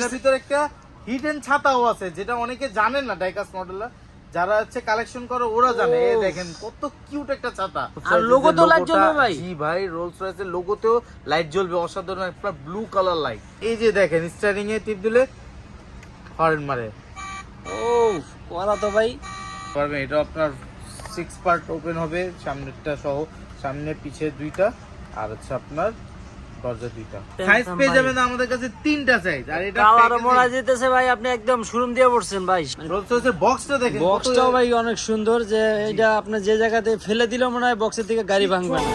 এটার ভিতরে একটা হিডেন ছাতাও আছে, যেটা অনেকে জানেন না ডাইকাস্ট মডেলার। যারা হচ্ছে কালেকশন করে ওরা জানে। এই দেখেন কত কিউট একটা ছাতা। আর লোগো তো লাইট জ্বলবে ভাই। জি ভাই, রোলস রয়েসের লোগোতেও লাইট জ্বলবে, অসাধারণ একটা ব্লু কালার লাইট। এই যে দেখেন স্টারিং এ টিপ দিলে হর্ন মারে। ও করা তো ভাই পারবেন। এটা আপনার 6 পার্ট ওপেন হবে, সামনেরটা সহ, সামনে পিছে দুইটা, আর হচ্ছে আপনার দরজা দুইটা। সাইজ পেয়ে যাবেন আমাদের কাছে 3টা সাইজ। আর এটা কালার মোড়া যেতেছে ভাই, আপনি একদম শোরুম দিয়ে পড়ছেন ভাই। রোলস রয়েসের বক্সটা দেখেন, বক্সটাও ভাই অনেক সুন্দর, যে এটা আপনি যে জায়গাতে ফেলে দিলেও মনে হয় বক্সের থেকে গাড়ি ভাঙবে না।